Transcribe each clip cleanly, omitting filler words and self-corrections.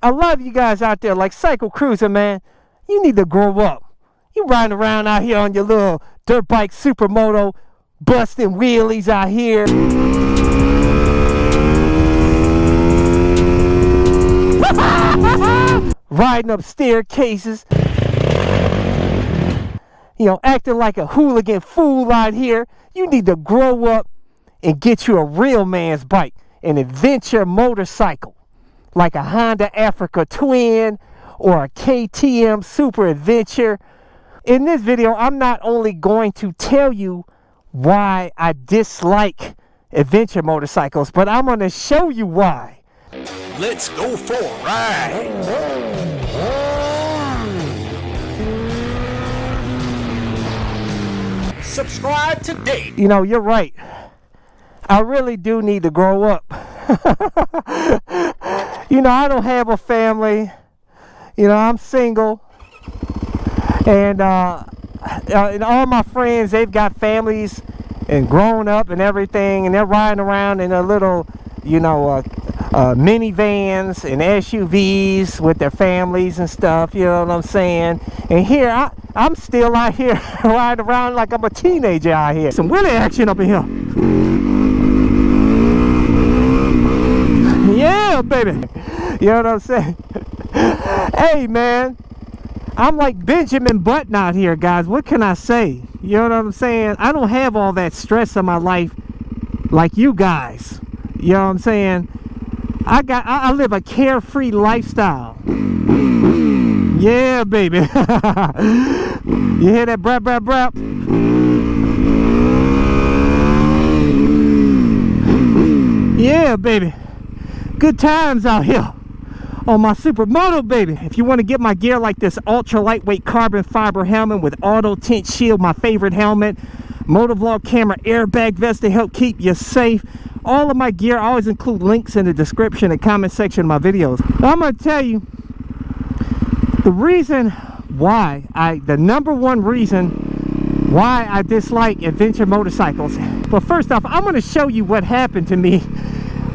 A lot of you guys out there like CycleCruza, man, you need to grow up. You riding around out here on your little dirt bike Supermoto, busting wheelies out here. Riding up staircases. You know, acting like a hooligan fool out here. You need to grow up and get you a real man's bike, an adventure motorcycle, like a Honda Africa Twin or a KTM Super Adventure. In this video, I'm not only going to tell you why I dislike adventure motorcycles, but I'm going to show you why. Let's go for a ride. Subscribe today. You know, you're right. I really do need to grow up. You know, I don't have a family. You know, I'm single. And all my friends, they've got families and grown up and everything. And they're riding around in a little, you know, minivans and SUVs with their families and stuff. You know what I'm saying? And here, I'm still out here riding around like I'm a teenager out here. Some wheelie action up in here. Yeah, baby. You know what I'm saying? Hey, man. I'm like Benjamin Button out here, guys. What can I say? You know what I'm saying? I don't have all that stress in my life like you guys. You know what I'm saying? I live a carefree lifestyle. Yeah, baby. You hear that brap, brap, brap? Yeah, baby. Good times out here on my Supermoto, baby. If you want to get my gear like this ultra lightweight carbon fiber helmet with auto tint shield, my favorite helmet, motovlog camera, airbag vest to help keep you safe. All of my gear, I always include links in the description and comment section of my videos. I'm going to tell you the reason why, the number one reason why I dislike adventure motorcycles. But first off, I'm going to show you what happened to me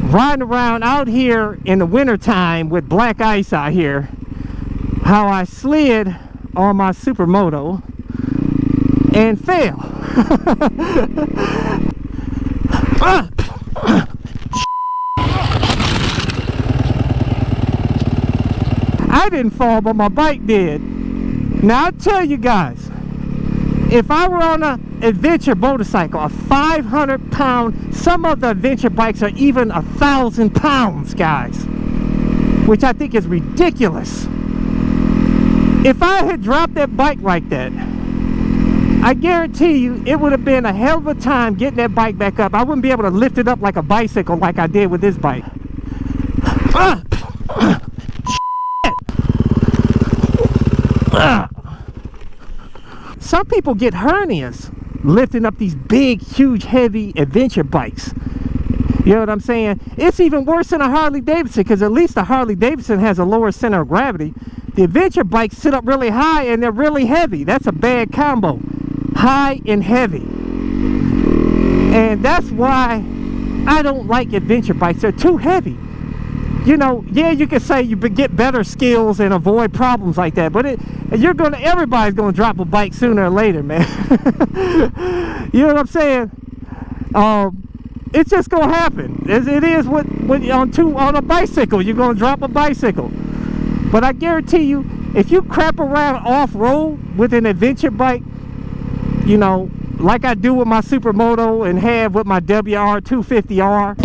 riding around out here in the wintertime with black ice out here. How I slid on my Supermoto and fell. I didn't fall, but my bike did. Now I tell you guys, if I were on an adventure motorcycle, a 500-pound, some of the adventure bikes are even 1,000 pounds, guys, which I think is ridiculous. If I had dropped that bike like that, I guarantee you it would have been a hell of a time getting that bike back up. I wouldn't be able to lift it up like a bicycle like I did with this bike. Some people get hernias lifting up these big, huge, heavy adventure bikes. You know what I'm saying? It's even worse than a Harley Davidson, because at least a Harley Davidson has a lower center of gravity. The adventure bikes sit up really high and they're really heavy. That's a bad combo. High and heavy. And that's why I don't like adventure bikes. They're too heavy. You know, yeah, you can say you get better skills and avoid problems like that, but everybody's gonna drop a bike sooner or later, man. You know what I'm saying? It's just gonna happen. As it is on a bicycle, you're gonna drop a bicycle. But I guarantee you, if you crap around off-road with an adventure bike, you know, like I do with my Supermoto and have with my WR250R.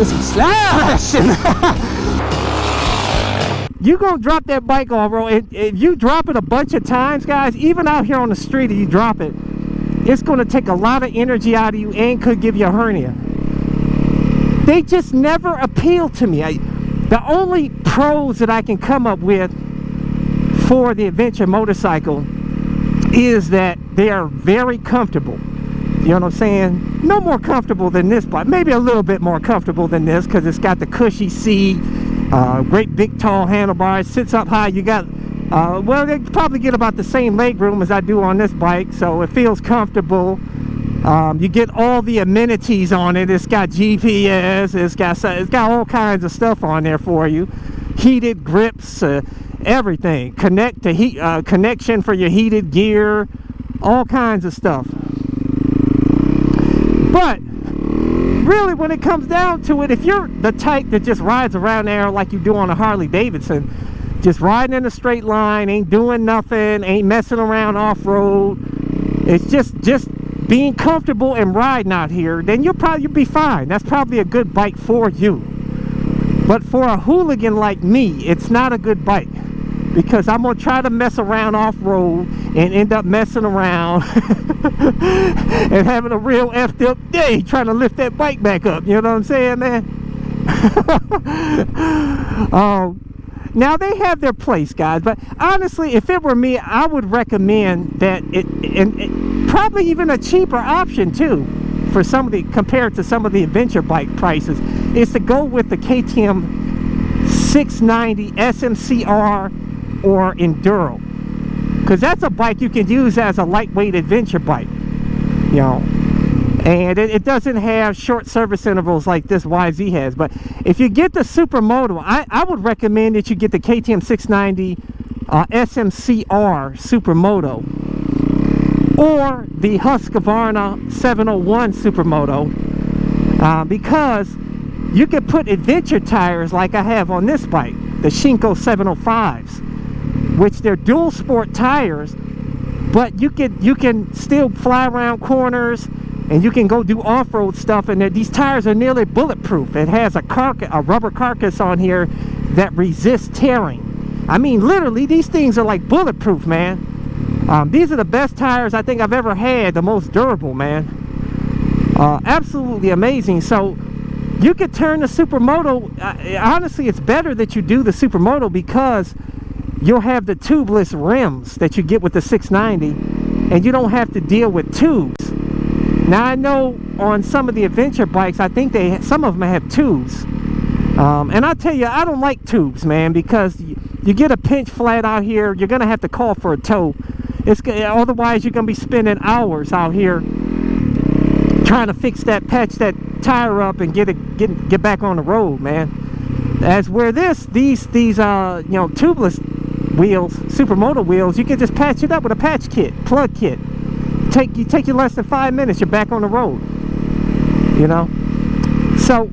Some slashing. You're gonna drop that bike off, bro. If you drop it a bunch of times, guys, even out here on the street, if you drop it, it's gonna take a lot of energy out of you and could give you a hernia. They just never appeal to me. The only pros that I can come up with for the adventure motorcycle is that they are very comfortable. You know what I'm saying? No more comfortable than this bike. Maybe a little bit more comfortable than this, because it's got the cushy seat, great big tall handlebars, sits up high. You got Well, they probably get about the same leg room as I do on this bike, so it feels comfortable. You get all the amenities on it. It's got GPS, it's got all kinds of stuff on there for you. Heated grips, everything. Connection for your heated gear, all kinds of stuff. But really, when it comes down to it, if you're the type that just rides around there like you do on a Harley Davidson, just riding in a straight line, ain't doing nothing, ain't messing around off-road, it's just being comfortable and riding out here, then you'll be fine. That's probably a good bike for you. But for a hooligan like me, it's not a good bike, because I'm gonna try to mess around off-road and end up messing around and having a real effed up day trying to lift that bike back up. You know what I'm saying, man? Now they have their place, guys, but honestly, if it were me, I would recommend that and probably even a cheaper option too, for compared to some of the adventure bike prices, is to go with the KTM 690 SMCR or Enduro, because that's a bike you can use as a lightweight adventure bike, you know, and it doesn't have short service intervals like this YZ has. But if you get the Supermoto, I would recommend that you get the KTM 690 SMCR Supermoto, or the Husqvarna 701 Supermoto, because you can put adventure tires like I have on this bike, the Shinko 705s, which they're dual sport tires, but you can still fly around corners and you can go do off-road stuff, and these tires are nearly bulletproof. It has a rubber carcass on here that resists tearing. I mean, literally, these things are like bulletproof, man. These are the best tires I think I've ever had, the most durable, man. Absolutely amazing. So you could turn the Supermoto, honestly, it's better that you do the Supermoto, because you'll have the tubeless rims that you get with the 690, and you don't have to deal with tubes. Now, I know on some of the adventure bikes, I think some of them have tubes. And I tell you, I don't like tubes, man, because you get a pinch flat out here, you're going to have to call for a tow. Otherwise, you're going to be spending hours out here trying to patch that tire up and get back on the road, man. As where these tubeless wheels, Supermoto wheels, you can just patch it up with a patch kit, plug kit. Take you less than 5 minutes, you're back on the road, you know. So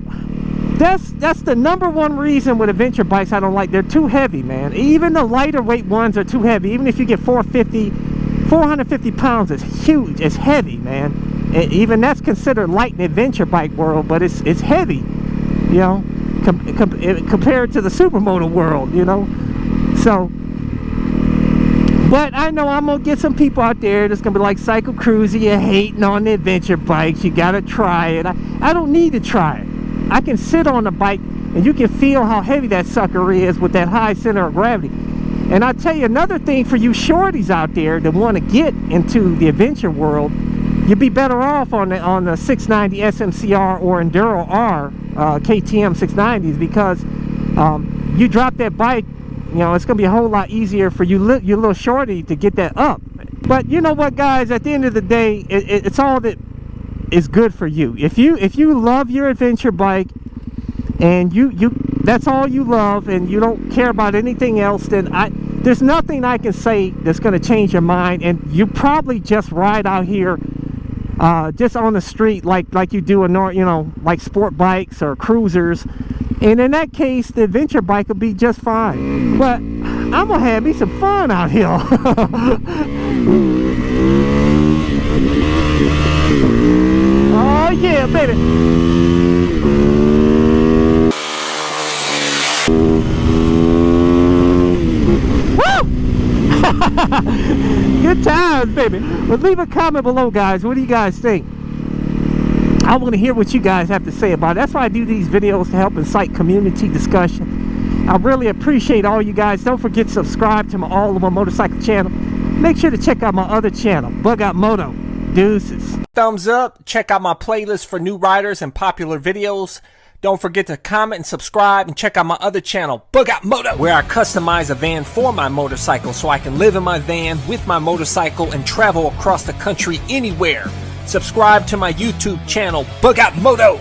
that's the number one reason with adventure bikes I don't like. They're too heavy, man. Even the lighter weight ones are too heavy. Even if you get 450 pounds, it's huge, it's heavy, man. And even that's considered light in the adventure bike world, but it's heavy, you know, compared to the Supermoto world, you know. So, but I know I'm gonna get some people out there that's gonna be like, CycleCruza, you're hating on the adventure bikes, you gotta try it. I don't need to try it. I can sit on the bike and you can feel how heavy that sucker is with that high center of gravity. And I'll tell you another thing for you shorties out there that want to get into the adventure world, you'd be better off on the 690 SMCR or Enduro R KTM 690s, because you drop that bike, you know, it's gonna be a whole lot easier for you little shorty to get that up. But you know what, guys, at the end of the day, it's all that is good for you. If you love your adventure bike and that's all you love, and you don't care about anything else, then there's nothing I can say that's going to change your mind. And you probably just ride out here just on the street like you do like sport bikes or cruisers, and in that case the adventure bike will be just fine. But I'm gonna have me some fun out here. Oh yeah, baby. Woo! Good times, baby. But leave a comment below, guys. What do you guys think? I want to hear what you guys have to say about it. That's why I do these videos, to help incite community discussion. I really appreciate all you guys. Don't forget to subscribe to my All Over Motorcycle channel. Make sure to check out my other channel, Bug Out Moto. Deuces. Thumbs up. Check out my playlist for new riders and popular videos. Don't forget to comment and subscribe and check out my other channel, Bug Out Moto, where I customize a van for my motorcycle so I can live in my van with my motorcycle and travel across the country anywhere. Subscribe to my YouTube channel, Bug Out Moto.